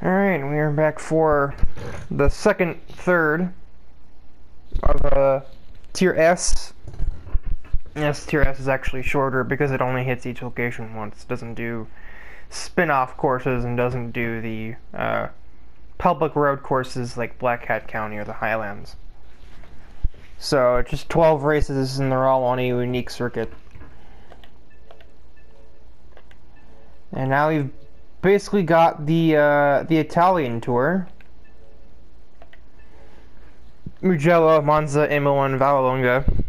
Alright, we are back for the second third of Tier S. Yes, Tier S is actually shorter because it only hits each location once. It doesn't do spin-off courses and doesn't do the public road courses like Black Hat County or the Highlands. So it's just 12 races and they're all on a unique circuit. And now we've basically got the Italian tour. Mugello, Monza, Imola, and Vallelunga.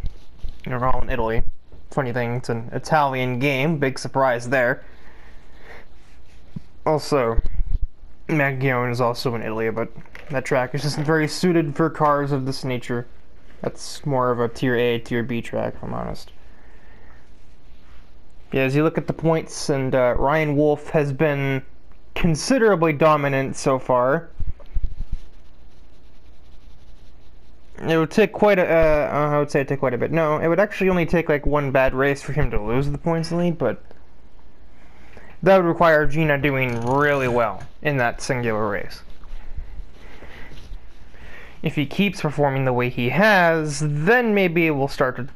They're all in Italy. Funny thing, it's an Italian game. Big surprise there. Also, Maglione is also in Italy, but that track is just very suited for cars of this nature. That's more of a Tier A, Tier B track, if I'm honest. Yeah, as you look at the points, and Ryan Wolf has been considerably dominant so far. It would take quite a, I would say it'd take quite a bit. No, it would actually only take like one bad race for him to lose the points lead, but that would require Gina doing really well in that singular race. If he keeps performing the way he has, then maybe it will start to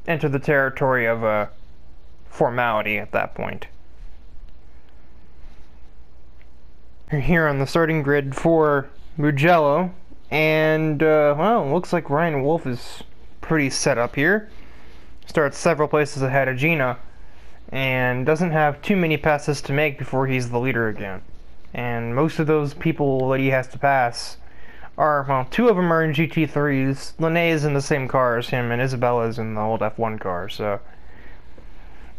enter the territory of a formality at that point. We're here on the starting grid for Mugello, and well, looks like Ryan Wolf is pretty set up here. Starts several places ahead of Gina, and doesn't have too many passes to make before he's the leader again. And most of those people that he has to pass are, well, two of them are in GT3s. Linné is in the same car as him, and Isabella's in the old F1 car, so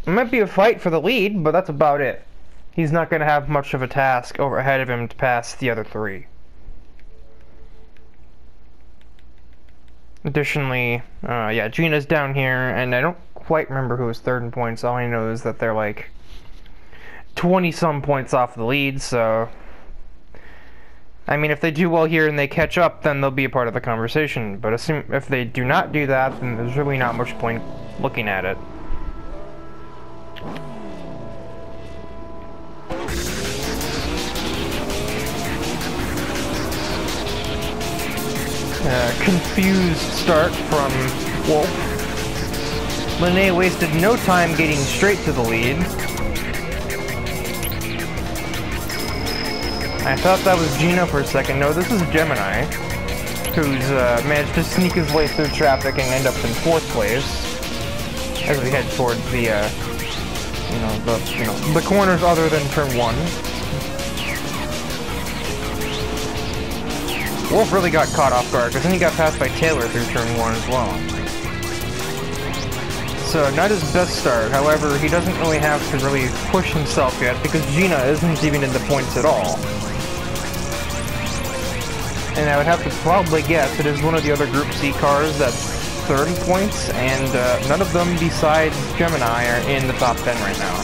it might be a fight for the lead, but that's about it. He's not going to have much of a task over ahead of him to pass the other three. Additionally, yeah, Gina's down here, and I don't quite remember who was third in points. All I know is that they're like 20-some points off the lead, so I mean, if they do well here and they catch up, then they'll be a part of the conversation. But if they do not do that, then there's really not much point looking at it. Confused start from Wolf. Linné wasted no time getting straight to the lead. I thought that was Gino for a second. No, this is Gemini, who's managed to sneak his way through traffic and end up in 4th place as we head towards the the corners other than turn 1. Wolf really got caught off guard, because then he got passed by Taylor through turn 1 as well. So, not his best start. However, he doesn't really have to really push himself yet, because Gina isn't even in the points at all. And I would have to probably guess it is one of the other Group C cars that's 30 points, and none of them besides Gemini are in the top 10 right now.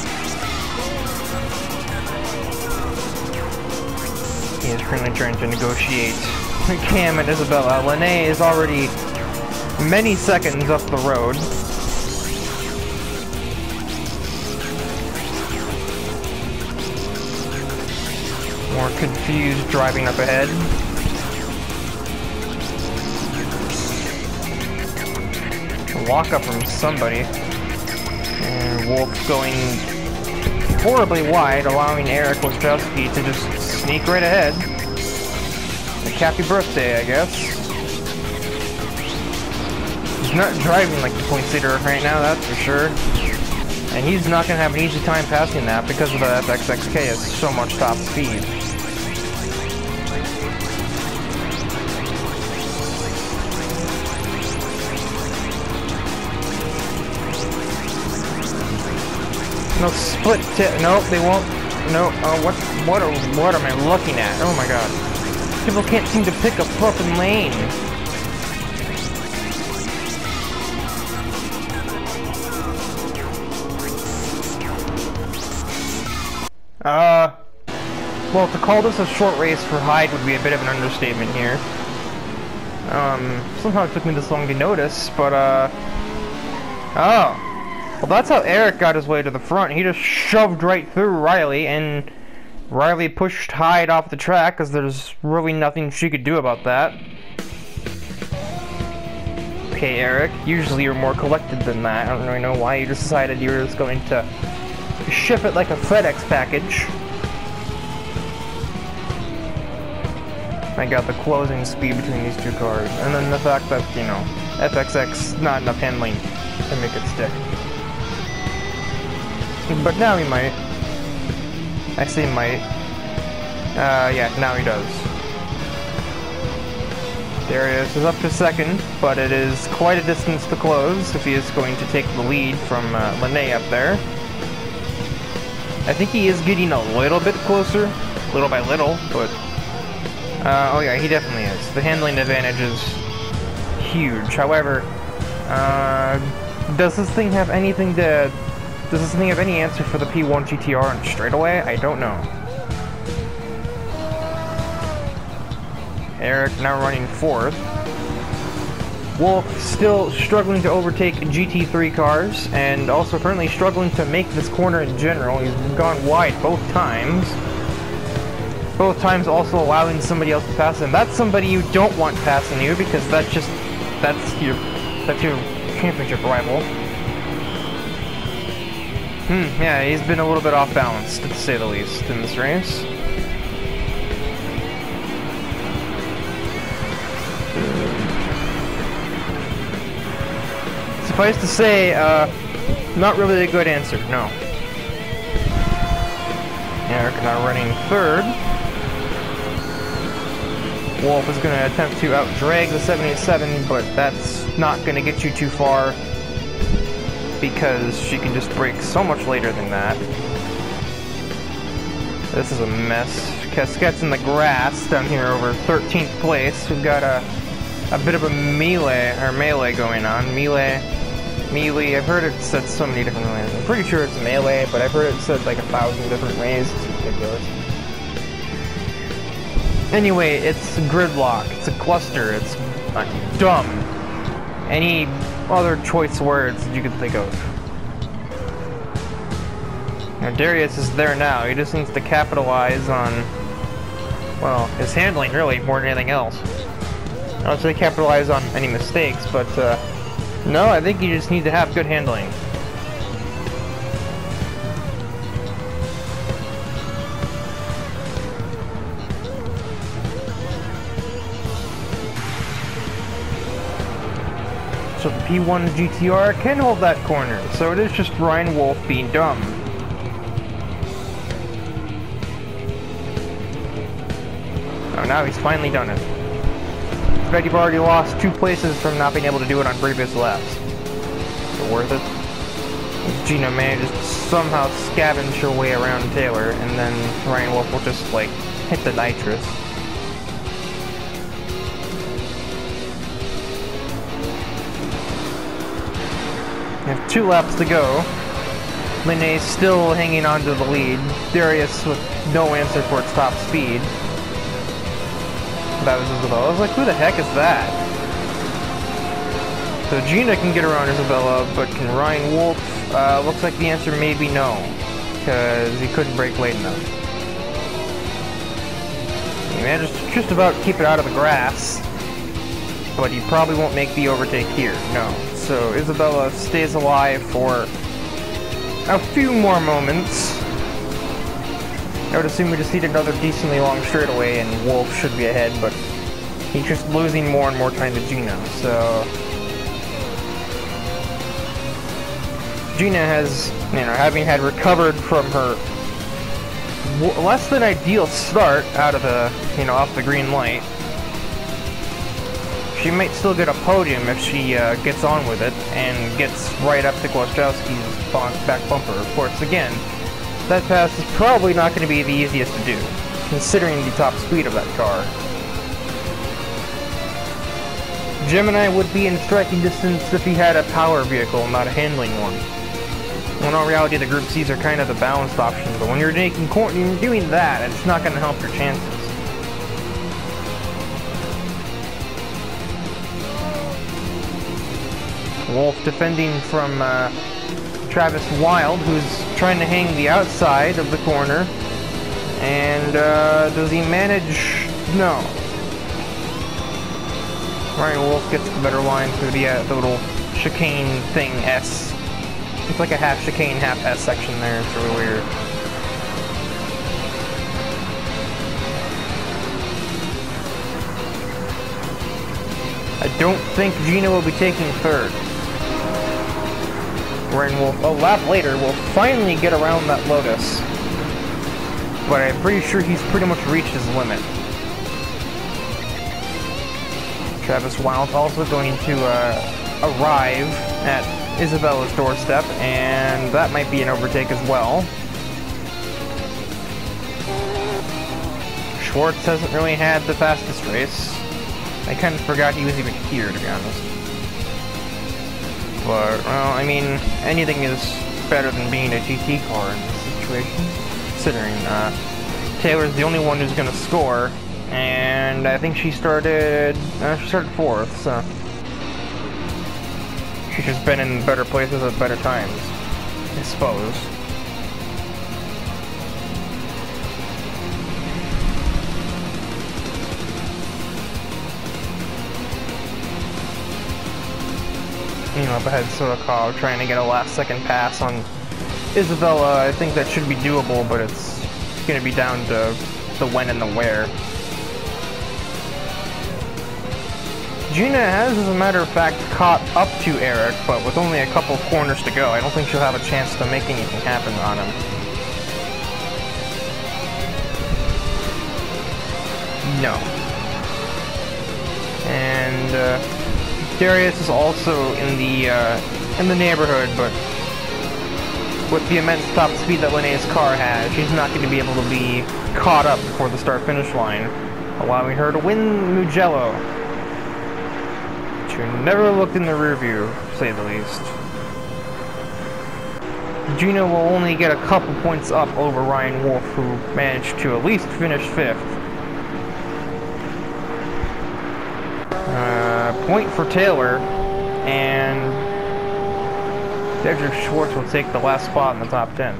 He is currently trying to negotiate Cam and Isabella. Linné is already many seconds up the road. More confused driving up ahead. A walk up from somebody. And Wolf going horribly wide, allowing Eric Ostrowski to just sneak right ahead. Like, happy birthday, I guess. He's not driving like the points leader right now, that's for sure. And he's not going to have an easy time passing that because of the FXXK has so much top speed. No split tip. Nope, they won't. No. What am I looking at? Oh my god. People can't seem to pick a flippin' lane. Well, to call this a short race for Hyde would be a bit of an understatement here. Somehow it took me this long to notice, but, oh. Well, that's how Eric got his way to the front. He just shoved right through Riley and Riley pushed Hyde off the track because there's really nothing she could do about that. Okay, Eric, usually you're more collected than that. I don't really know why you just decided you were just going to ship it like a FedEx package. I got the closing speed between these two cars, and then the fact that, you know, FXX not enough handling to make it stick. But now he might. I say might. Yeah, now he does. Darius is up to second, but it is quite a distance to close if he is going to take the lead from Lene up there. I think he is getting a little bit closer, little by little, but... oh yeah, he definitely is. The handling advantage is huge. However, does this thing have anything to... Does this thing have any answer for the P1 GTR on straightaway? I don't know. Eric now running fourth. Wolf still struggling to overtake GT3 cars, and also currently struggling to make this corner in general. He's gone wide both times. Both times also allowing somebody else to pass him. That's somebody you don't want passing you, because that's your championship rival. Yeah, he's been a little bit off balance, to say the least, in this race. Suffice to say, not really a good answer, no. Eric now running third. Wolf is going to attempt to out-drag the 787, but that's not going to get you too far, because she can just brake so much later than that. This is a mess. Casquette's in the grass down here over 13th place. We've got a bit of a melee going on. Melee, I've heard it said so many different ways. I'm pretty sure it's melee, but I've heard it said like 1,000 different ways. It's ridiculous. Anyway, it's gridlock, it's a cluster, it's dumb. Any other choice words that you could think of. Now Darius is there now, he just needs to capitalize on, well, his handling really, more than anything else. I don't say capitalize on any mistakes, but no, I think you just need to have good handling. So the P1 GTR can hold that corner, so it is just Ryan Wolf being dumb. Oh, now he's finally done it. I bet you've already lost 2 places from not being able to do it on previous laps. Is it worth it? Gina manages to somehow scavenge her way around Taylor, and then Ryan Wolf will just, like, hit the nitrous. We have 2 laps to go. Lene's still hanging on to the lead. Darius with no answer for its top speed. That was Isabella. I was like, who the heck is that? So Gina can get around Isabella, but can Ryan Wolf? Looks like the answer may be no, because he couldn't brake late enough. He managed to just about keep it out of the grass, but he probably won't make the overtake here, no. So Isabella stays alive for a few more moments. I would assume we just need another decently long straightaway and Wolf should be ahead, but he's just losing more and more time to Gina, so... Gina has, you know, having had recovered from her less than ideal start out of the, you know, off the green light, she might still get a podium if she gets on with it and gets right up to Głoszczowski's back bumper. Of course, again, that pass is probably not going to be the easiest to do, considering the top speed of that car. Gemini would be in striking distance if he had a power vehicle, not a handling one. Well, in all reality, the Group Cs are kind of the balanced option, but when you're doing that, it's not going to help your chances. Wolf defending from Travis Wild, who's trying to hang the outside of the corner. And, does he manage? No. Ryan Wolf gets the better line through the little chicane thing, S. It's like a half chicane, half S section there. It's really weird. I don't think Gina will be taking third. Ryan Wolf, a lap later, will finally get around that Lotus. But I'm pretty sure he's pretty much reached his limit. Travis Wilde also going to arrive at Isabella's doorstep, and that might be an overtake as well. Schwartz hasn't really had the fastest race. I kind of forgot he was even here, to be honest. But, well, I mean, anything is better than being a GT car in this situation. Considering Taylor's the only one who's going to score, and I think she started fourth, so she's just been in better places at better times, I suppose. Up ahead Sodakov trying to get a last-second pass on Isabella. I think that should be doable, but it's going to be down to the when and the where. Gina has, as a matter of fact, caught up to Eric, but with only a couple corners to go, I don't think she'll have a chance to make anything happen on him. No. And, Darius is also in the neighborhood, but with the immense top speed that Linnea's car has, she's not going to be able to be caught up before the start-finish line, allowing her to win Mugello. She never looked in the rear view, to say the least. Gina will only get a couple points up over Ryan Wolf, who managed to at least finish 5th. Point for Taylor, and Dedrick Schwartz will take the last spot in the top 10.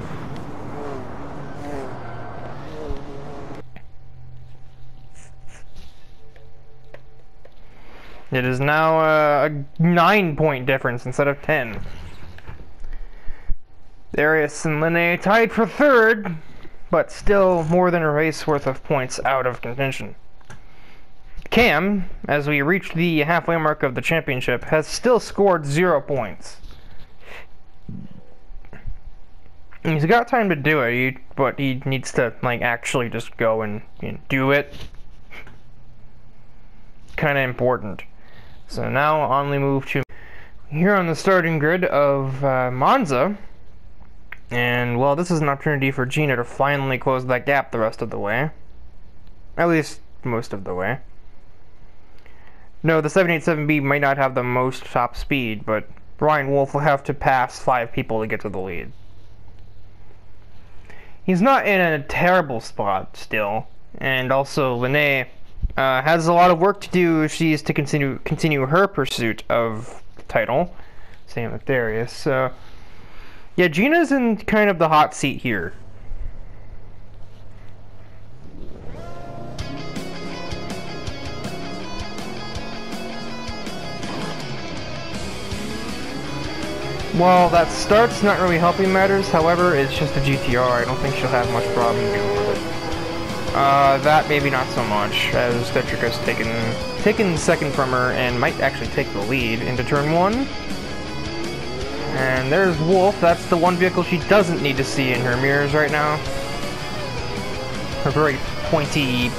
It is now a 9-point difference instead of 10. Darius and Linne tied for third, but still more than a race worth of points out of contention. Cam, as we reach the halfway mark of the championship, has still scored 0 points. He's got time to do it, but he needs to actually just go and do it. Kind of important. So now on we move to here on the starting grid of Monza. And, well, this is an opportunity for Gina to finally close that gap the rest of the way. At least most of the way. No, the 787B might not have the most top speed, but Ryan Wolf will have to pass 5 people to get to the lead. He's not in a terrible spot still, and also Linne has a lot of work to do if she is to continue her pursuit of the title. Same with Darius. So, yeah, Gina's in kind of the hot seat here. Well, that start's not really helping matters, however, it's just a GTR. I don't think she'll have much problem dealing with it. That maybe not so much, as Dedrick has taken second from her and might actually take the lead into turn 1. And there's Wolf. That's the one vehicle she doesn't need to see in her mirrors right now. Her very pointy,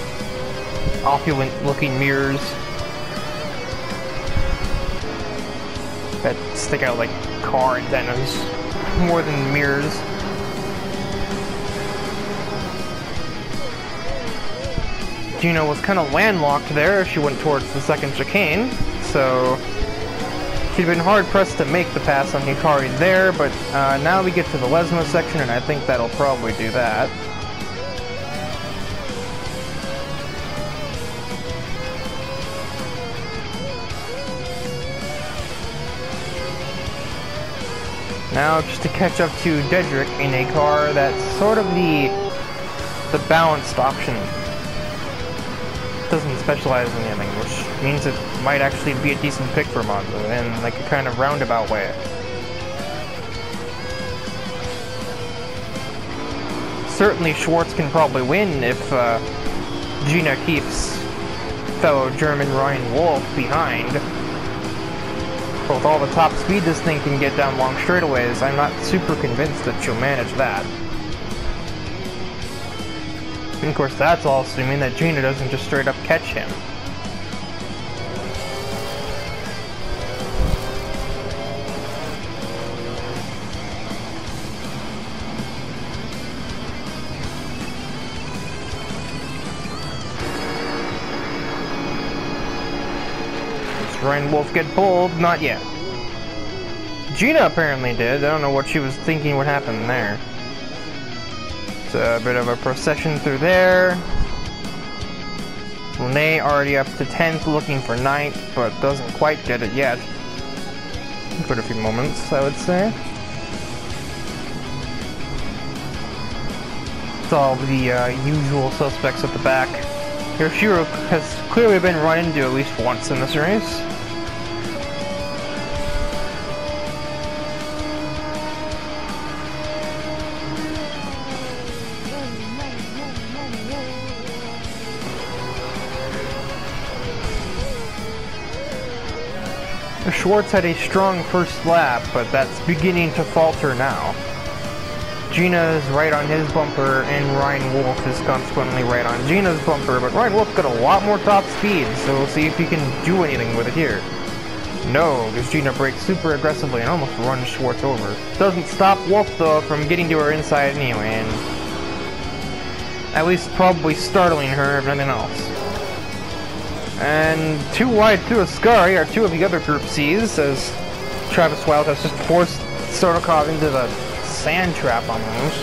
opulent-looking mirrors that stick out like car antennas more than mirrors. Gina was kind of landlocked there as she went towards the second chicane, so she'd been hard-pressed to make the pass on Hikari there, but now we get to the Lesmo section, and I think that'll probably do that. Now, just to catch up to Dedrick in a car that's sort of the the balanced option. It doesn't specialize in anything, which means it might actually be a decent pick for Monza in like a kind of roundabout way. Certainly Schwartz can probably win if Gina keeps fellow German Ryan Wolf behind. But with all the top speed this thing can get down long straightaways, I'm not super convinced that she'll manage that. And of course that's all assuming that Gina doesn't just straight up catch him. Ryan Wolf get pulled? Not yet. Gina apparently did. I don't know what she was thinking would happen there. It's a bit of a procession through there. Lene already up to 10th, looking for 9th, but doesn't quite get it yet. For a few moments, I would say. It's all the usual suspects at the back. Yoshiro has clearly been run into at least once in this race. Schwartz had a strong first lap, but that's beginning to falter now. Gina is right on his bumper, and Ryan Wolf is consequently right on Gina's bumper, but Ryan Wolf's got a lot more top speed, so we'll see if he can do anything with it here. No, because Gina brakes super aggressively and almost runs Schwartz over. Doesn't stop Wolf, though, from getting to her inside anyway, and at least probably startling her, if nothing else. And too wide through Ascari are two of the other Group C's, as Travis Wild has just forced Sotokov into the sand trap almost.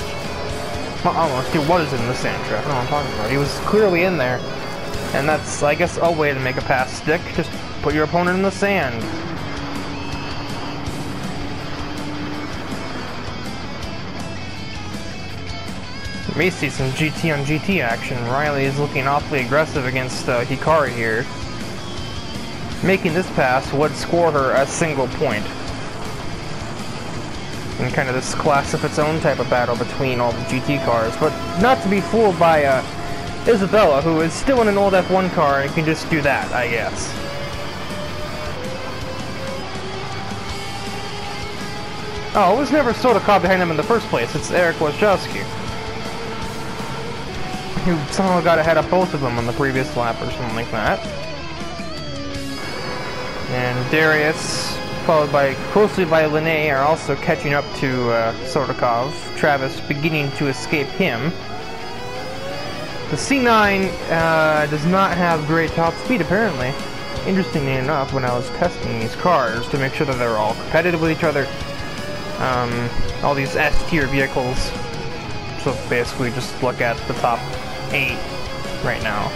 Not almost, he was in the sand trap, I don't know what I'm talking about. He was clearly in there. And that's, I guess, a way to make a pass stick. Just put your opponent in the sand. You may see some GT on GT action. Riley is looking awfully aggressive against Hikari here. Making this pass would score her a single point. And kind of this class of its own type of battle between all the GT cars. But not to be fooled by Isabella, who is still in an old F1 car and can just do that, I guess. Oh, it was never Sotokov behind him in the first place. It's Eric Wojciechowski, who somehow got ahead of both of them on the previous lap or something like that. And Darius, followed closely by Lene, are also catching up to Sotokov. Travis beginning to escape him. The C9 does not have great top speed, apparently. Interestingly enough, when I was testing these cars to make sure that they're all competitive with each other, all these S-tier vehicles, so basically just look at the top 8 right now.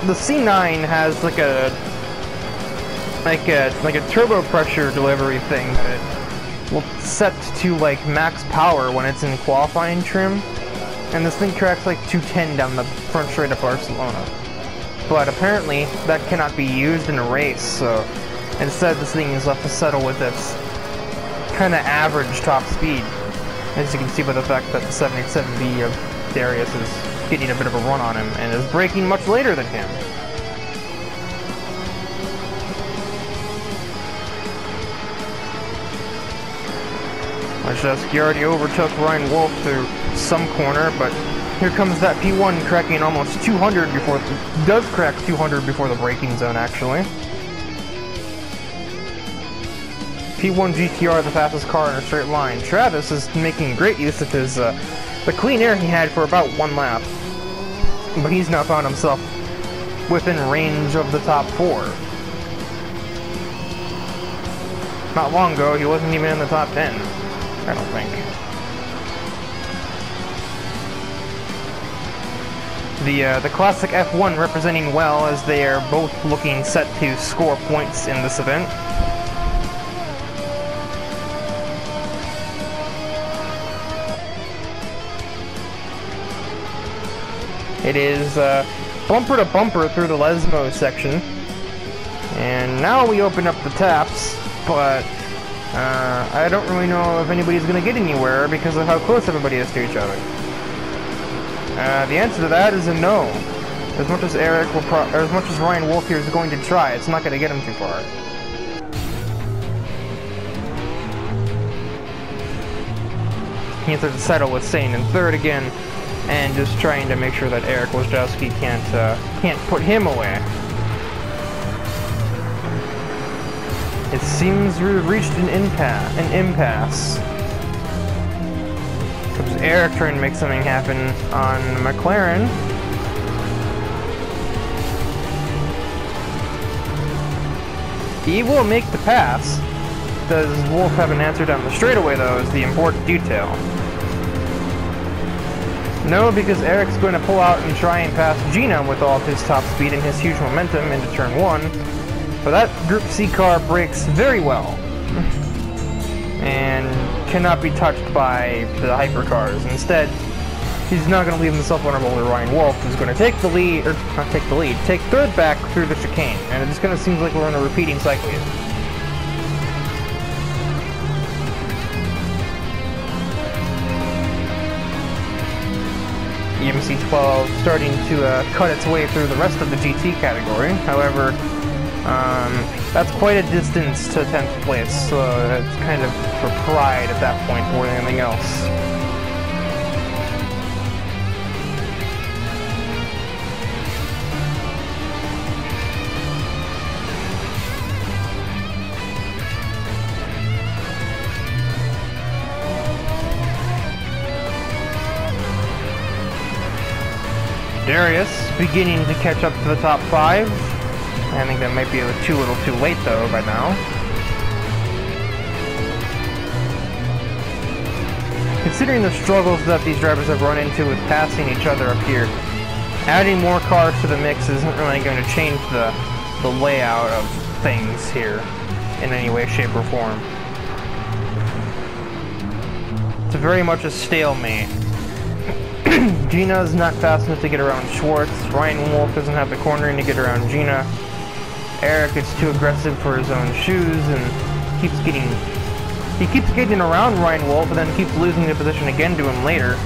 The C9 has like a turbo pressure delivery thing that will set to like max power when it's in qualifying trim, and this thing tracks like 210 down the front straight of Barcelona. But apparently that cannot be used in a race, so instead this thing is left to settle with its kind of average top speed. As you can see by the fact that the 787B of Darius is getting a bit of a run on him and is braking much later than him. Wojciechowski already overtook Ryan Wolf through some corner, but here comes that P1 cracking almost 200 before, does crack 200 before the braking zone actually. P1 GTR, the fastest car in a straight line. Travis is making great use of his the clean air he had for about one lap, but he's now found himself within range of the top 4. Not long ago, he wasn't even in the top 10, I don't think. The classic F1 representing well, as they are both looking set to score points in this event. It is bumper to bumper through the Lesmo section. And now we open up the taps, but I don't really know if anybody's going to get anywhere because of how close everybody is to each other. The answer to that is a no. As much as as much as Ryan Wolf here is going to try, it's not going to get him too far. He has to settle with Sane in third again, and just trying to make sure that Eric Wojciechowski can't put him away. It seems we've reached an impasse. Comes Eric trying to make something happen on McLaren. He will make the pass. Does Wolf have an answer down the straightaway, though, is the important detail. No, because Eric's going to pull out and try and pass Gina with all of his top speed and his huge momentum into turn 1. But that Group C car brakes very well. And cannot be touched by the hypercars. Instead, he's not going to leave himself vulnerable to Ryan Wolf, who's going to take the lead, or not take the lead, take third back through the chicane. And it just kind of seems like we're in a repeating cycle here. EMC12 starting to cut its way through the rest of the GT category. However, that's quite a distance to 10th place, so it's kind of for pride at that point more than anything else. Darius beginning to catch up to the top 5. I think that might be a little too late though by now. Considering the struggles that these drivers have run into with passing each other up here, adding more cars to the mix isn't really going to change the layout of things here in any way, shape, or form. It's very much a stalemate. Gina's not fast enough to get around Schwartz. Ryan Wolf doesn't have the cornering to get around Gina. Eric is too aggressive for his own shoes and keeps getting around Ryan Wolf, but then keeps losing the position again to him later.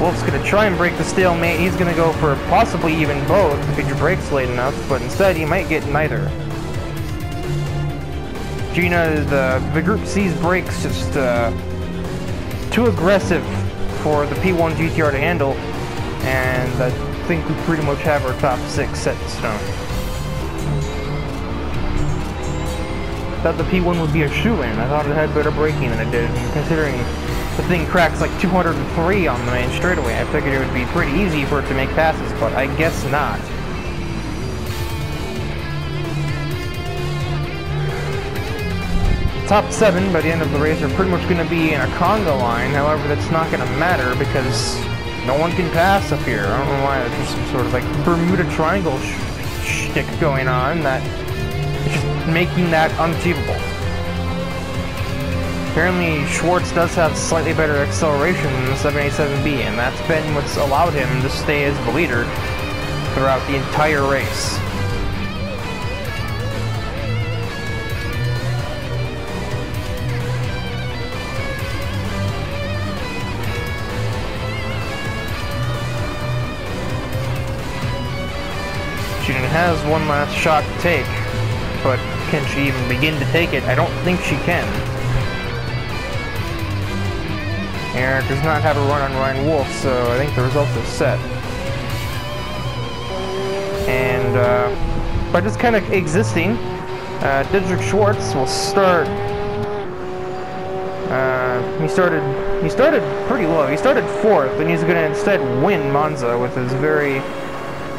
Wolf's going to try and break the stalemate. He's going to go for possibly even both if he brakes late enough, but instead he might get neither. Gina, the Group C's brakes just too aggressive for the P1 GTR to handle, and I think we pretty much have our top 6 set in stone. Thought the P1 would be a shoe-in. I thought it had better braking than it did, and considering the thing cracks like 203 on the main straightaway, I figured it would be pretty easy for it to make passes, but I guess not. Top 7 by the end of the race are pretty much going to be in a conga line. However, that's not going to matter because no one can pass up here. I don't know why. There's just some sort of like Bermuda Triangle shtick going on that is just making that unachievable. Apparently, Schwartz does have slightly better acceleration than the 787B, and that's been what's allowed him to stay as the leader throughout the entire race. She has one last shot to take, but can she even begin to take it? I don't think she can. Eric does not have a run on Ryan Wolf, so I think the result is set. And by just kind of existing, Dietrich Schwartz will start. He started pretty low. He started 4th, and he's going to instead win Monza with his very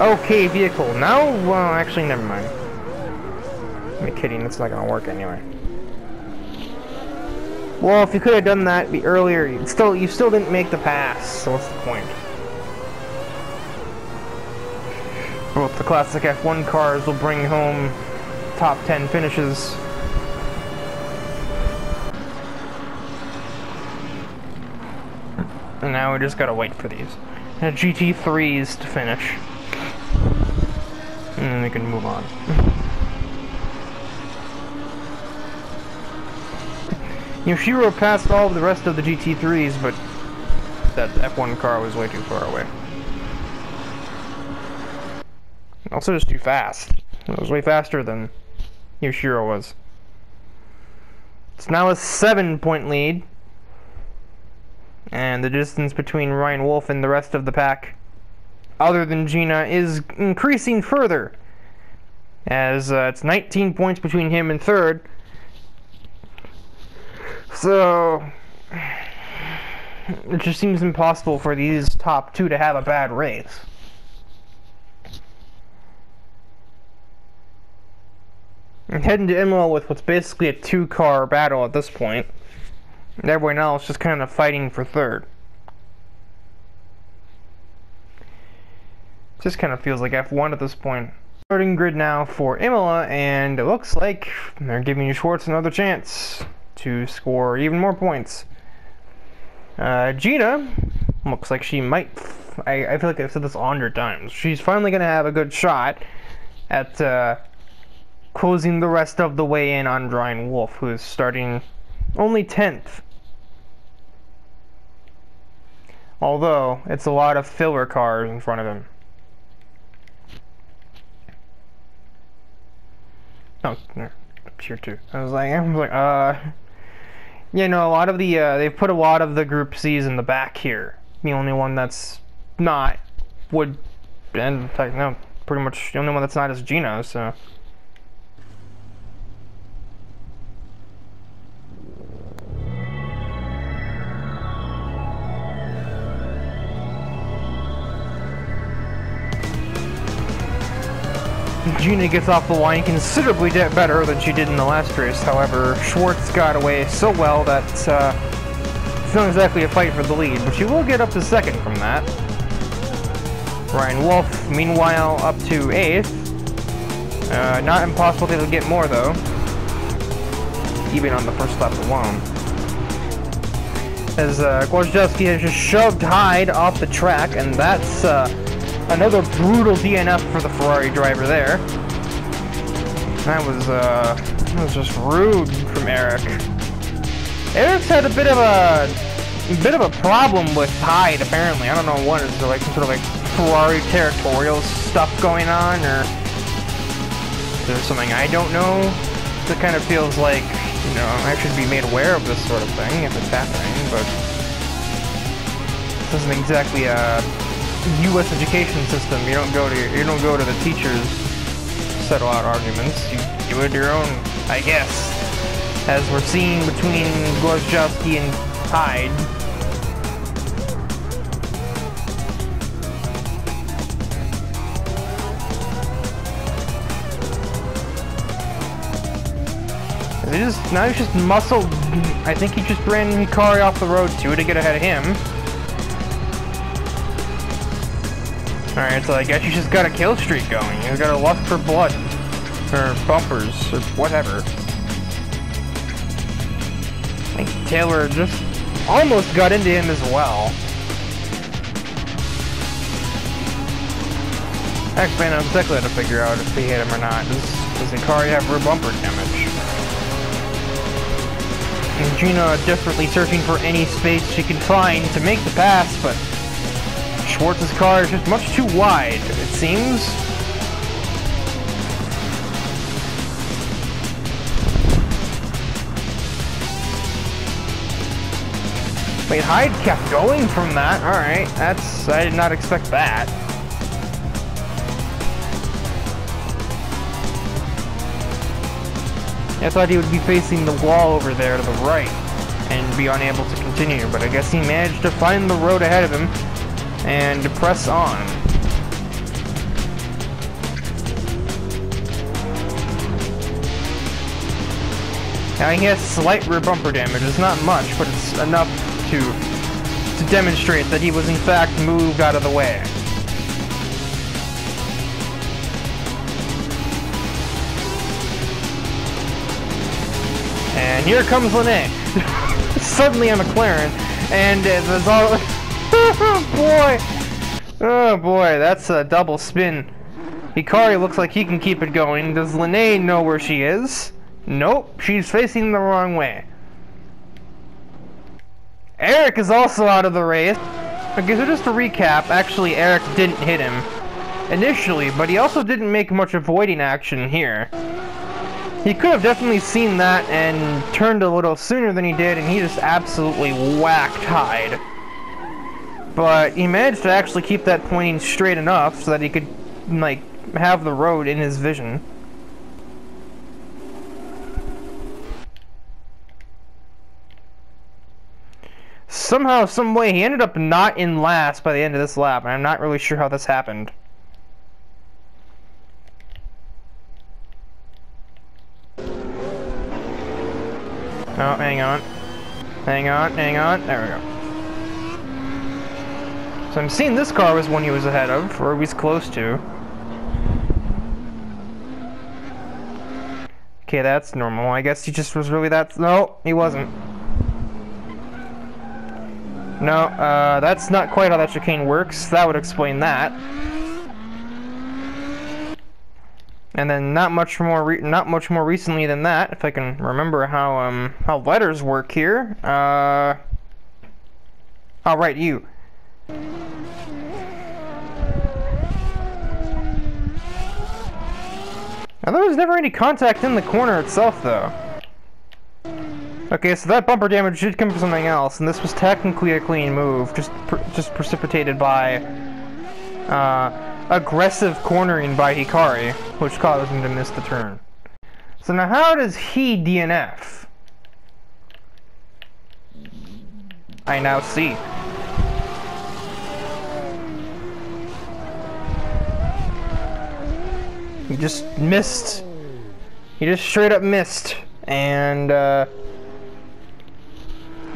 okay vehicle. Now, well, actually, never mind. I'm kidding. That's not going to work anyway. Well, if you could have done that earlier, you still didn't make the pass. So what's the point? Both the classic F1 cars will bring home top 10 finishes. And now we just gotta wait for these. GT3s to finish. And then we can move on. Yoshiro passed all of the rest of the GT3s, but that F1 car was way too far away. Also just too fast. It was way faster than Yoshiro was. It's now a 7-point lead. And the distance between Ryan Wolf and the rest of the pack, other than Gina, is increasing further. As it's 19 points between him and third. So it just seems impossible for these top two to have a bad race. I'm heading to Imola with what's basically a 2-car battle at this point. And everyone else just kind of fighting for third. Just kind of feels like F1 at this point. Starting grid now for Imola, and it looks like they're giving Schwartz another chance to score even more points. Gina looks like she might. I feel like I've said this 100 times. She's finally going to have a good shot at closing the rest of the way in on Ryan Wolf, who is starting only 10th. Although, it's a lot of filler cars in front of him. Oh, no, up here too. I was like, you know, a lot of the, they've put a lot of the Group C's in the back here. The only one that's not would, and no, pretty much the only one that's not is Gina, so. Gina gets off the line considerably better than she did in the last race. However, Schwartz got away so well that it's not exactly a fight for the lead, but she will get up to second from that. Ryan Wolf, meanwhile, up to 8th. Not impossible to get more, though, even on the first lap alone. As Gwozdowski has just shoved Hyde off the track, and that's another brutal DNF for the Ferrari driver there. That was just rude from Eric. Eric's had a bit of a problem with Hyde, apparently. I don't know what, is there like some sort of like Ferrari territorial stuff going on, or is there something I don't know? It kind of feels like, you know, I should be made aware of this sort of thing if it's happening, but this isn't exactly a U.S. education system. You don't go to the teachers to settle out arguments. You do it your own, I guess. As we're seeing between Gwozdowski and Hyde. Now he's just muscled. I think he just ran Hikari off the road too to get ahead of him. Alright, so I guess you just got a kill streak going. You got a lust for blood. Or bumpers, or whatever. I think Taylor just almost got into him as well. Actually, I know exactly how to figure out if he hit him or not. Does Hikari have rear bumper damage? And Gina desperately searching for any space she can find to make the pass, but Schwartz's car is just much too wide, it seems. Wait, Hyde kept going from that. Alright, I did not expect that. I thought he would be facing the wall over there to the right and be unable to continue, but I guess he managed to find the road ahead of him and to press on. Now he has slight rear bumper damage. It's not much, but it's enough to demonstrate that he was in fact moved out of the way. And here comes Lene, suddenly a McLaren, and there's all, boy, Oh boy, that's a double spin. Hikari looks like he can keep it going. Does Lene know where she is? Nope, she's facing the wrong way. Eric is also out of the race. Okay, so just to recap, actually Eric didn't hit him initially, but he also didn't make much avoiding action here. He could have definitely seen that and turned a little sooner than he did, and he just absolutely whacked Hyde. But he managed to actually keep that pointing straight enough so that he could, like, have the road in his vision. Somehow, some way, he ended up not in last by the end of this lap, and I'm not really sure how this happened. Oh, hang on. Hang on, hang on. There we go. So I'm seeing this car was one he was ahead of, or he was close to. Okay, that's normal. I guess he just was really that... No, he wasn't. No, that's not quite how that chicane works. That would explain that. And then not much more recently than that, if I can remember how letters work here. Oh, right, you. Now, there was never any contact in the corner itself, though. Okay, so that bumper damage did come from something else, and this was technically a clean move, just precipitated by aggressive cornering by Hikari, which caused him to miss the turn. So now how does he DNF? I now see. He just missed. He just straight up missed. And I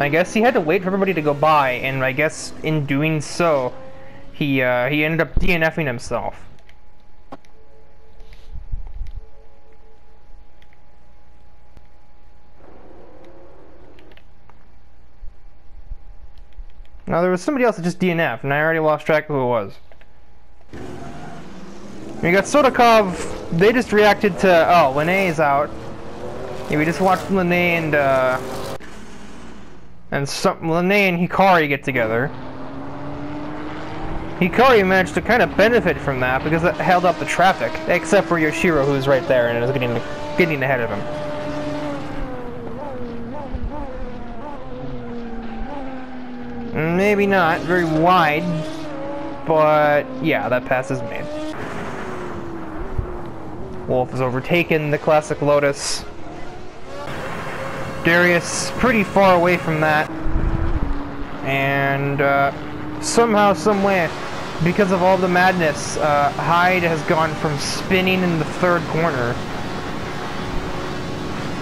guess he had to wait for everybody to go by, and I guess in doing so, he ended up DNFing himself. Now there was somebody else that just DNF'd, and I already lost track of who it was. We got Sodakov. They just reacted to, oh, Lene is out. Yeah, we just watched Lene and Lene and Hikari get together. Hikari managed to kind of benefit from that because it held up the traffic, except for Yoshiro, who's right there and is getting ahead of him. Maybe not very wide, but yeah, that pass is made. Wolf has overtaken the classic Lotus. Darius pretty far away from that, and somehow, someway, because of all the madness, Hyde has gone from spinning in the third corner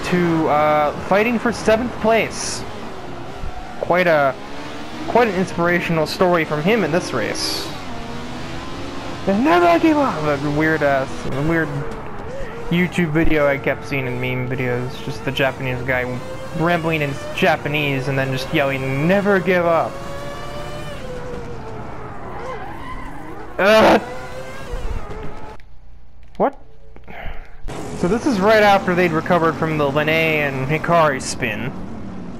to fighting for 7th place. Quite an inspirational story from him in this race. And never give up. A weird YouTube video I kept seeing in meme videos, just the Japanese guy rambling in Japanese and then just yelling, "Never give up." What? So this is right after they'd recovered from the Lene and Hikari spin.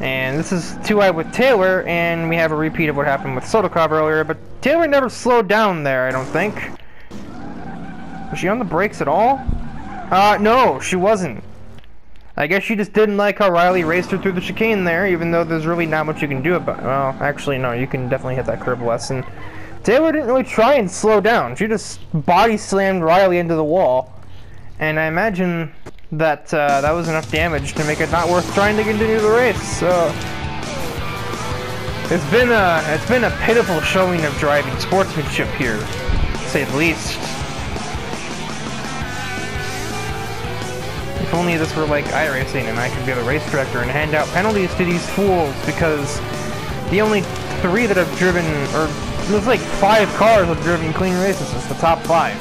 And this is 2i with Taylor, and we have a repeat of what happened with Sodakov earlier, but Taylor never slowed down there, I don't think. Was she on the brakes at all? No, she wasn't. I guess she just didn't like how Riley raced her through the chicane there, even though there's really not much you can do about it. Well, actually, no, you can definitely hit that curb less. And Taylor didn't really try and slow down. She just body slammed Riley into the wall. And I imagine that that was enough damage to make it not worth trying to continue the race. So it's been a pitiful showing of driving sportsmanship here, to say the least. If only this were like iRacing and I could be the race director and hand out penalties to these fools, because the only 3 that have driven, or there's like 5 cars that have driven clean races. It's the top 5.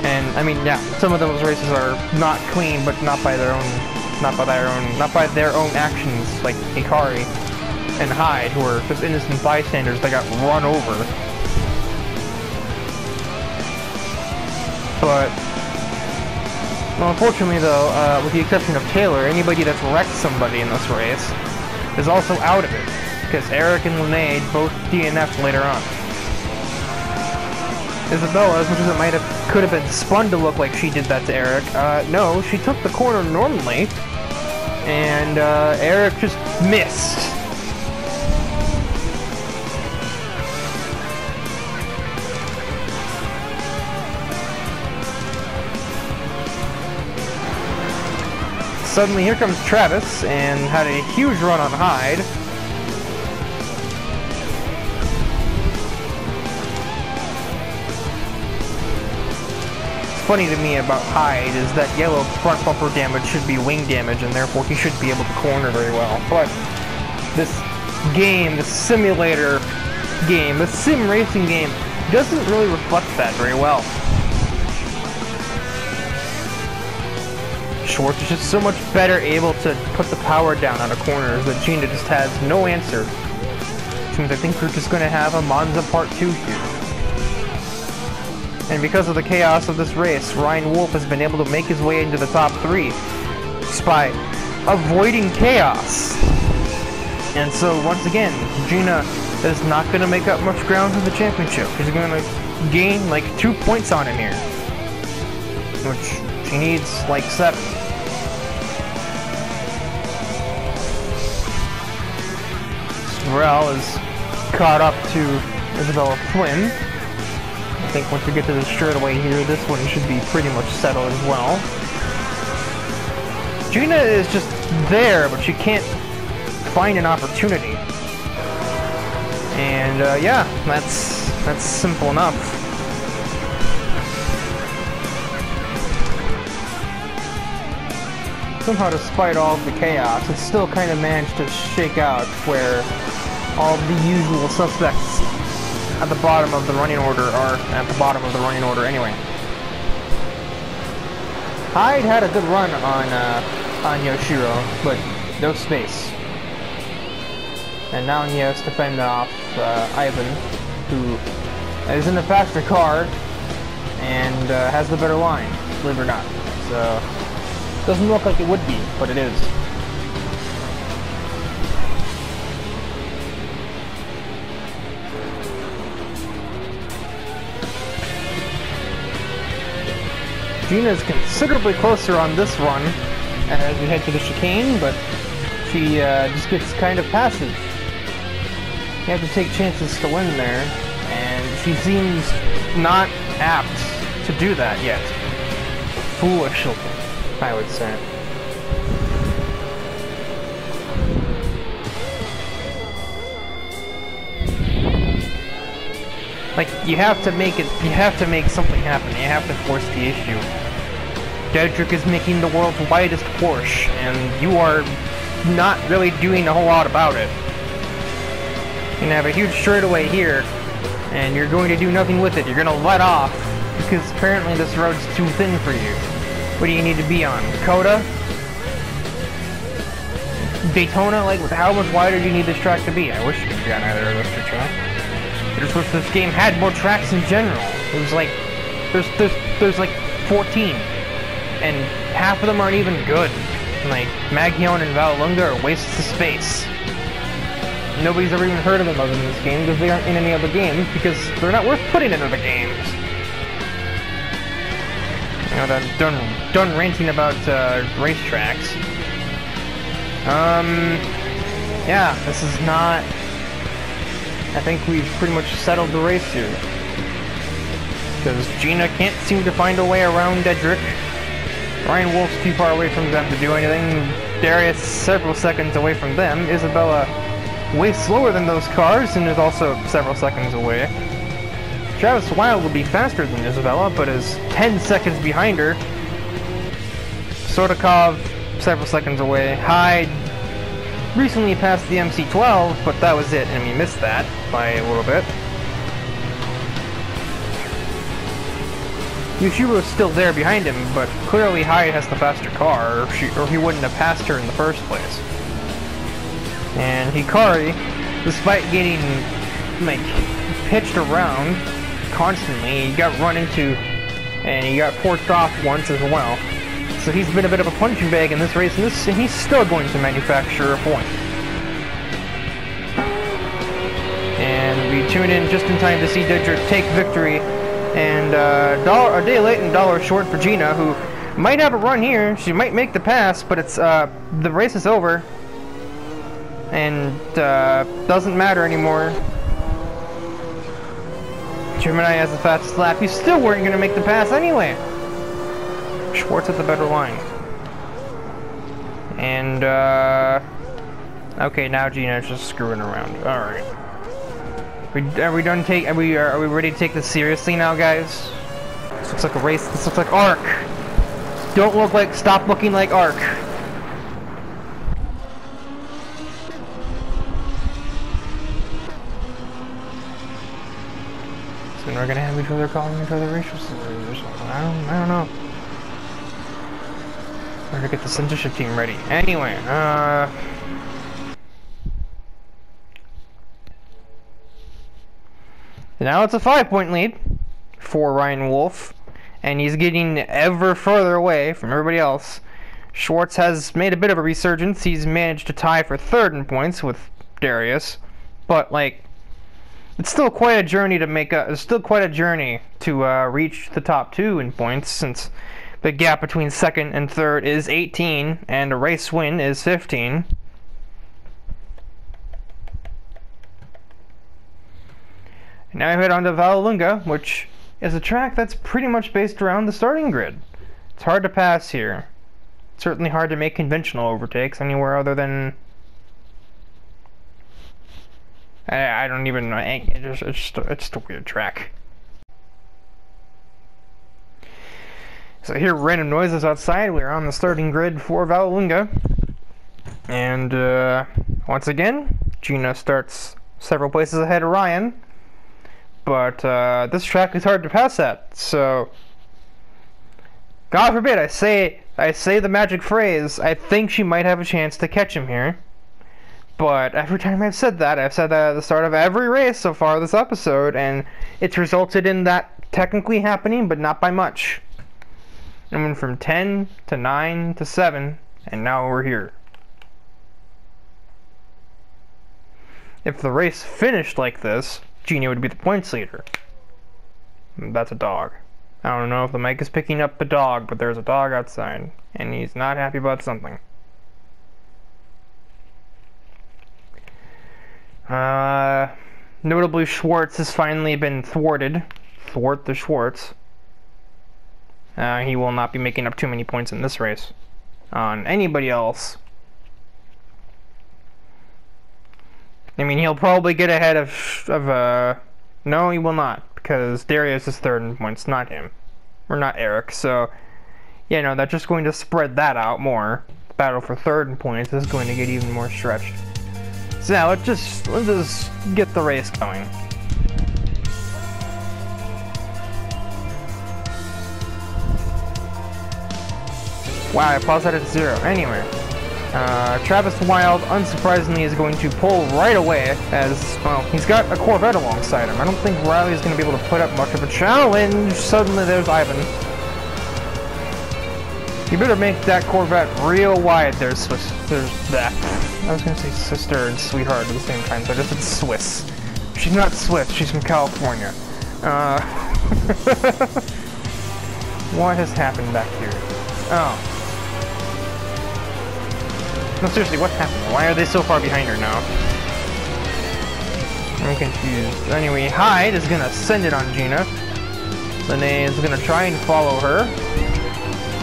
And I mean, yeah, some of those races are not clean, but not by their own actions, like Hikari. and Hyde, who are just innocent bystanders that got run over. But, well, unfortunately though, with the exception of Taylor, anybody that's wrecked somebody in this race is also out of it, because Eric and Linnaeus both DNF'd later on. Isabella, as much as it could have been spun to look like she did that to Eric, no, she took the corner normally, and Eric just missed. Suddenly here comes Travis, and had a huge run on Hyde. What's funny to me about Hyde is that yellow front bumper damage should be wing damage, and therefore he should be able to corner very well. But this game, this simulator game, this sim racing game, doesn't really reflect that very well. Schwartz is just so much better able to put the power down out of corners that Gina just has no answer. Which means I think we're just going to have a Monza Part 2 here. And because of the chaos of this race, Ryan Wolf has been able to make his way into the top 3 just by avoiding chaos. And so once again, Gina is not going to make up much ground for the championship. She's going to gain like 2 points on him here, which she needs like 7. Sorrell is caught up to Isabella Flynn. I think once we get to the straightaway here, this one should be pretty much settled as well. Gina is just there, but she can't find an opportunity. And yeah, that's simple enough. Somehow, despite all of the chaos, it still kind of managed to shake out where all of the usual suspects at the bottom of the running order are at the bottom of the running order anyway. Hyde had a good run on Yoshiro, but no space. And now he has to fend off Ivan, who is in the faster car and has the better line, believe it or not. So, doesn't look like it would be, but it is. Gina is considerably closer on this run as we head to the chicane, but she just gets kind of passive. You have to take chances to win there, and she seems not apt to do that yet. Foolishly, I would say. Like, you have to make something happen. You have to force the issue. Dedrick is making the world's widest Porsche, and you are not really doing a whole lot about it. You're gonna have a huge straightaway here, and you're going to do nothing with it. You're gonna let off, because apparently this road's too thin for you. What do you need to be on? Coda? Daytona? Like, how much wider do you need this track to be? I wish you could be on either of those two tracks. I just wish this game had more tracks in general. It was like, there's like 14, and half of them aren't even good. Like, Magione and Vallelunga are wastes of space. Nobody's ever even heard of them other than this game because they aren't in any other games, because they're not worth putting in other games. You know, I'm done ranting about racetracks. Yeah, this is not... I think we've pretty much settled the race here. Because Gina can't seem to find a way around Dedrick. Ryan Wolf's too far away from them to do anything. Darius several seconds away from them. Isabella way slower than those cars and is also several seconds away. Travis Wild will be faster than Isabella, but is 10 seconds behind her. Sordakov several seconds away. Hyde recently passed the MC12, but that was it, and we missed that by a little bit. Yoshiro's still there behind him, but clearly Hyde has the faster car, or he wouldn't have passed her in the first place. And Hikari, despite getting, like, pitched around constantly, he got run into, and he got forced off once as well. So he's been a bit of a punching bag in this race, and he's still going to manufacture a point. And we tune in just in time to see Didrik take victory, and a day late and dollar short for Gina, who might have a run here. She might make the pass, but it's the race is over, and doesn't matter anymore. Gemini has the fastest lap. You still weren't going to make the pass anyway. Schwartz at the better line. And okay, now Gina's just screwing around. All right. Are we done? Are we ready to take this seriously now, guys? This looks like a race. This looks like Arc. Don't look like. Stop looking like Arc. Soon we're gonna have each other calling each other racial slurs or something. I don't know. We're gonna get the censorship team ready. Anyway, now it's a 5-point lead for Ryan Wolf, and he's getting ever further away from everybody else. Schwartz has made a bit of a resurgence. He's managed to tie for third in points with Darius, but like, it's still quite a journey to make it's still quite a journey to reach the top 2 in points, since the gap between second and third is 18, and a race win is 15. Now I head on to Vallelunga, which is a track that's pretty much based around the starting grid. It's hard to pass here. It's certainly hard to make conventional overtakes anywhere other than... I don't even know. It's just a weird track. So I hear random noises outside. We're on the starting grid for Vallelunga. And once again, Gina starts several places ahead of Ryan. But this track is hard to pass at, so God forbid I say the magic phrase, I think she might have a chance to catch him here. But every time I've said that at the start of every race so far this episode, and it's resulted in that technically happening, but not by much. I went from 10 to 9 to 7, and now we're here. If the race finished like this, Gina would be the points leader. That's a dog. I don't know if the mic is picking up the dog, but there's a dog outside, and he's not happy about something. Notably, Schwartz has finally been thwarted. Thwart the Schwartz. He will not be making up too many points in this race on anybody else. I mean, he'll probably get ahead of no, he will not, because Darius is third in points, not him. Or not Eric, so, yeah, no, that's just going to spread that out more. The battle for third in points is going to get even more stretched. So now, let's just get the race going. Wow, I paused that at 0. Anyway. Travis Wild, unsurprisingly, is going to pull right away, as, well, he's got a Corvette alongside him. I don't think Riley's going to be able to put up much of a challenge. Suddenly there's Ivan. You better make that Corvette real wide. There's that. I was going to say sister and sweetheart at the same time, but I just said Swiss. She's not Swiss, she's from California. What has happened back here? Oh. No, seriously, what happened? Why are they so far behind her now? I'm confused. Anyway, Hyde is gonna send it on Gina. Lene is gonna try and follow her.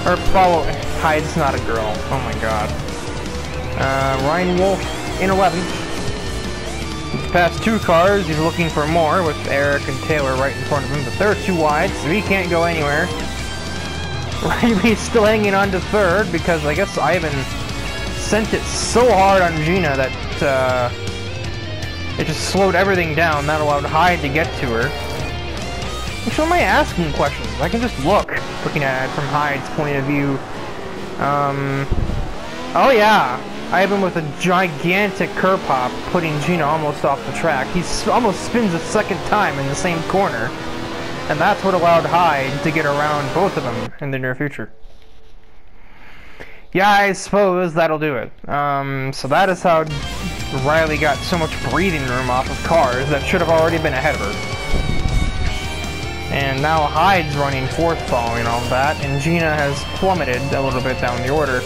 Or follow... Hyde's not a girl. Oh my god. Ryan Wolf in 11th. He's passed 2 cars. He's looking for more with Eric and Taylor right in front of him. But they're too wide, so he can't go anywhere. Riley's still hanging on to third because I guess Ivan sent it so hard on Gina that it just slowed everything down. That allowed Hyde to get to her. Which am I asking questions? I can just looking at it from Hyde's point of view. Oh yeah, Ivan with a gigantic curb hop, putting Gina almost off the track. He almost spins a second time in the same corner, and that's what allowed Hyde to get around both of them in the near future. Yeah, I suppose that'll do it. So that is how Riley got so much breathing room off of cars that should have already been ahead of her. And now Hyde's running fourth following all that, and Gina has plummeted a little bit down the order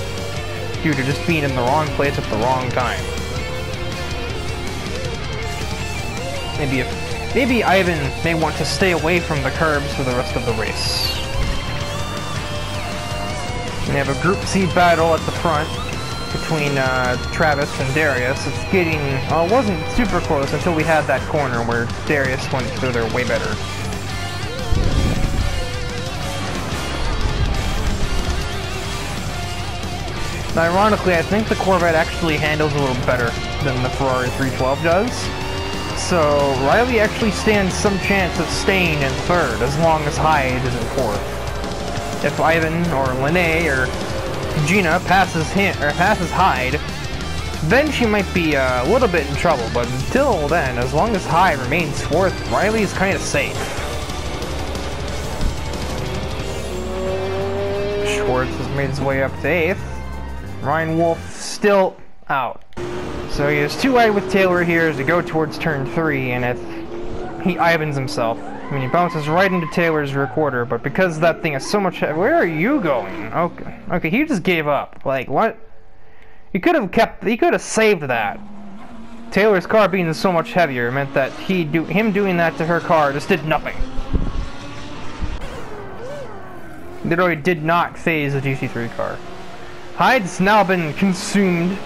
due to just being in the wrong place at the wrong time. Maybe Ivan may want to stay away from the curbs for the rest of the race. We have a Group C battle at the front between Travis and Darius. It's getting, it wasn't super close until we had that corner where Darius went through there way better. Now, ironically, I think the Corvette actually handles a little better than the Ferrari 312 does. So Riley actually stands some chance of staying in third as long as Hyde is in fourth. If Ivan or Lene or Gina passes Hyde, then she might be a little bit in trouble. But until then, as long as Hyde remains fourth, Riley's kind of safe. Schwartz has made his way up to 8th. Ryan Wolf still out. So he is too wide with Taylor here as we go towards turn 3, and he Ivans himself. I mean, he bounces right into Taylor's rear quarter, but because that thing is so much... Where are you going? Okay, he just gave up. Like, what? He could have saved that. Taylor's car being so much heavier meant that him doing that to her car just did nothing. Literally did not phase the GC3 car. Hyde's now been consumed,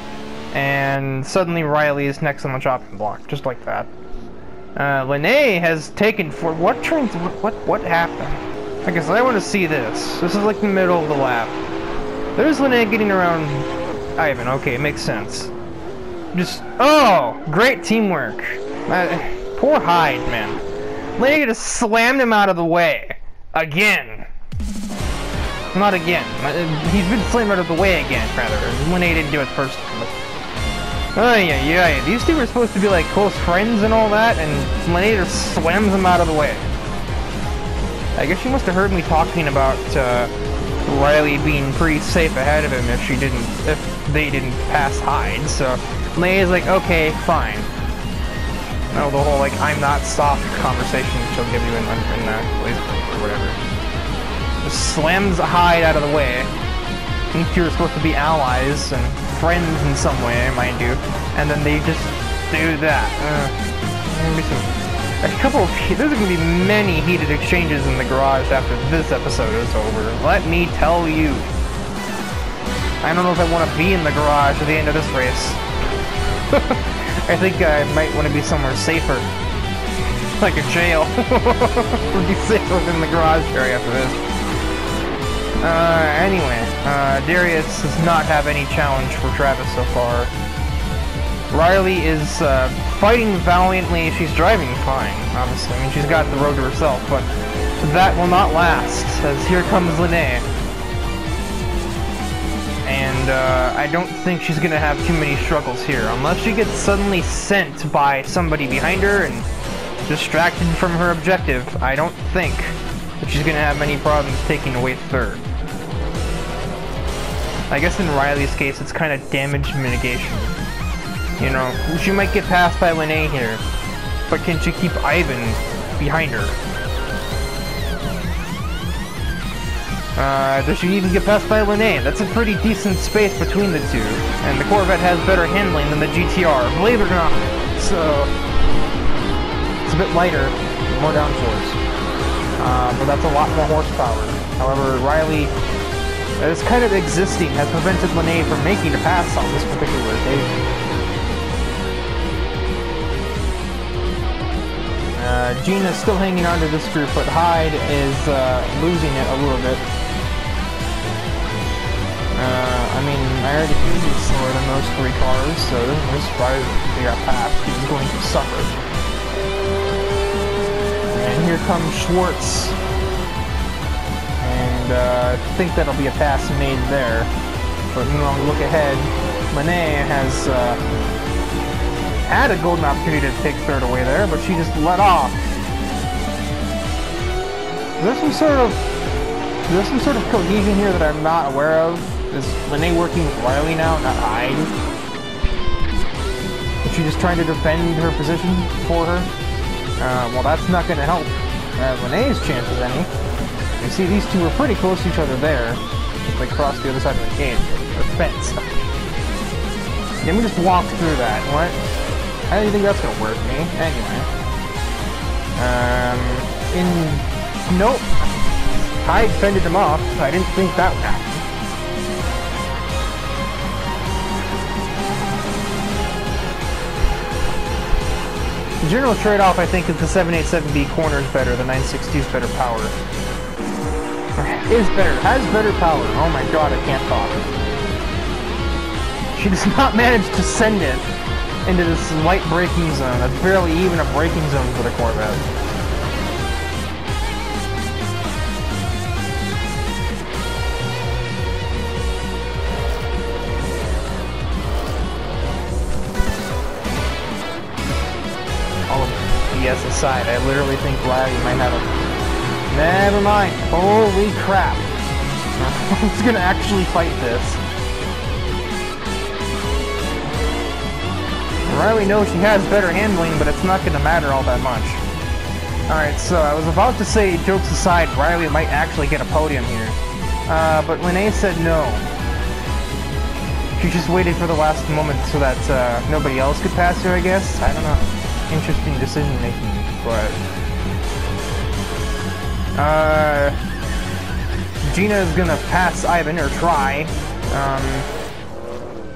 and suddenly Riley is next on the chopping block, just like that. Lene has taken for what happened? I guess I want to see this. This is like the middle of the lap. There's Lene getting around Ivan. Okay, it makes sense. Great teamwork. Poor Hyde, man. Lene just slammed him out of the way again. Not again. He's been slammed out of the way again, rather. Lene didn't do it first time. Oh yeah. These two were supposed to be like close friends and all that, and Lene just slams him out of the way. I guess she must have heard me talking about Riley being pretty safe ahead of him if they didn't pass Hyde. So Lene's like, okay, fine. Oh, the whole like I'm not soft conversation she'll give you in or whatever. Just slams Hyde out of the way. I think you were supposed to be allies and friends in some way, mind you, and then they just do that. There's gonna be many heated exchanges in the garage after this episode is over. Let me tell you. I don't know if I want to be in the garage at the end of this race. I think I might want to be somewhere safer, like a jail. Would be safer than the garage area after this. Anyway, Darius does not have any challenge for Travis so far. Riley is fighting valiantly. She's driving fine, obviously. I mean, she's got the road to herself, but that will not last, as here comes Lene. And I don't think she's going to have too many struggles here, unless she gets suddenly sent by somebody behind her and distracted from her objective. I don't think that she's going to have many problems taking away third. I guess in Riley's case, it's kind of damage mitigation. You know, she might get passed by Lene here, but can she keep Ivan behind her? Does she even get passed by Lene? That's a pretty decent space between the two, and the Corvette has better handling than the GTR, believe it or not. So, it's a bit lighter, more downforce. But that's a lot more horsepower. However, Riley, as kind of existing, has prevented Lene from making a pass on this particular occasion. Gina's still hanging on to this group, but Hyde is losing it a little bit. I mean, I already knew he was slower than those 3 cars, so it doesn't really surprise me if he got passed. He was going to suffer. And here comes Schwartz. And I think that'll be a pass made there. But meanwhile, we look ahead. Lene has had a golden opportunity to take third away there, but she just let off. There's some sort of cohesion here that I'm not aware of. Is Lene working with Riley now, not Hyde? Is she just trying to defend her position for her? Well, that's not going to help Lene's chances any. You see, these two are pretty close to each other there. They cross the other side of the cage, or fence. Let me just walk through that. What? How do you think that's going to work, me? Anyway. Nope. Hyde fended him off. I didn't think that would happen. The general trade-off, I think, is the 787B corner is better. The 962 is better power. Is better. Has better power. Oh my god, I can't talk. She does not manage to send it into this light braking zone. That's barely even a braking zone for the Corvette. All of BS aside, I literally think Riley might have a... Never mind. Holy crap. Who's gonna actually fight this? Riley knows she has better handling, but it's not gonna matter all that much. Alright, so I was about to say, jokes aside, Riley might actually get a podium here. But Lene said no. She just waited for the last moment so that nobody else could pass her, I guess? I don't know. Interesting decision making, but... Gina is gonna pass Ivan, or try.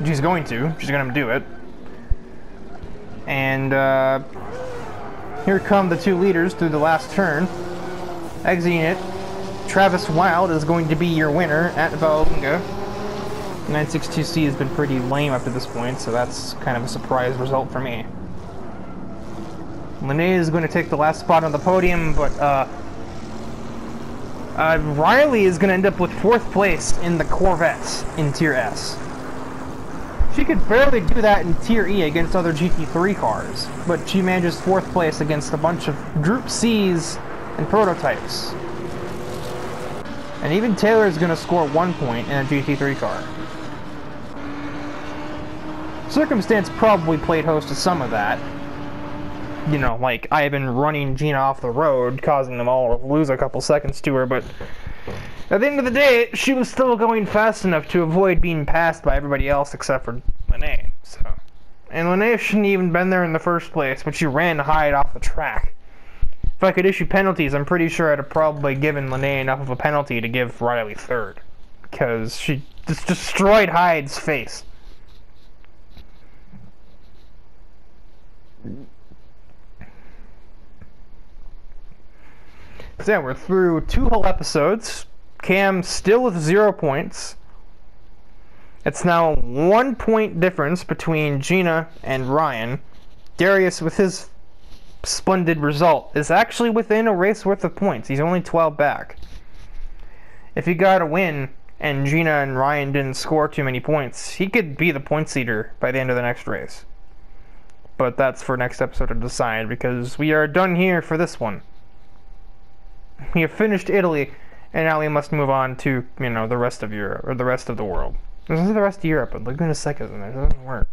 She's going to. She's gonna do it. And, here come the two leaders through the last turn. Exiting it, Travis Wild is going to be your winner at Vallelunga. 962C has been pretty lame up to this point, so that's kind of a surprise result for me. Lene is going to take the last spot on the podium, but, Riley is going to end up with 4th place in the Corvettes in Tier S. She could barely do that in Tier E against other GT3 cars, but she manages 4th place against a bunch of Group Cs and prototypes. And even Taylor is going to score 1 point in a GT3 car. Circumstance probably played host to some of that. You know, like Ivan running Gina off the road, causing them all to lose a couple seconds to her, but at the end of the day, she was still going fast enough to avoid being passed by everybody else except for Lene. So, and Lene shouldn't even been there in the first place, but she ran Hyde off the track. If I could issue penalties, I'm pretty sure I'd have probably given Lene enough of a penalty to give Riley 3rd, because she just destroyed Hyde's face. So yeah, we're through 2 whole episodes. Cam still with 0 points. It's now 1 point difference between Gina and Ryan. Darius, with his splendid result, is actually within a race worth of points. He's only 12 back. If he got a win and Gina and Ryan didn't score too many points, he could be the points leader by the end of the next race. But that's for next episode to decide, because we are done here for this one. We have finished Italy, and now we must move on to, you know, the rest of Europe, or the rest of the world. This is the rest of Europe, but Laguna Seca is in there. It doesn't work.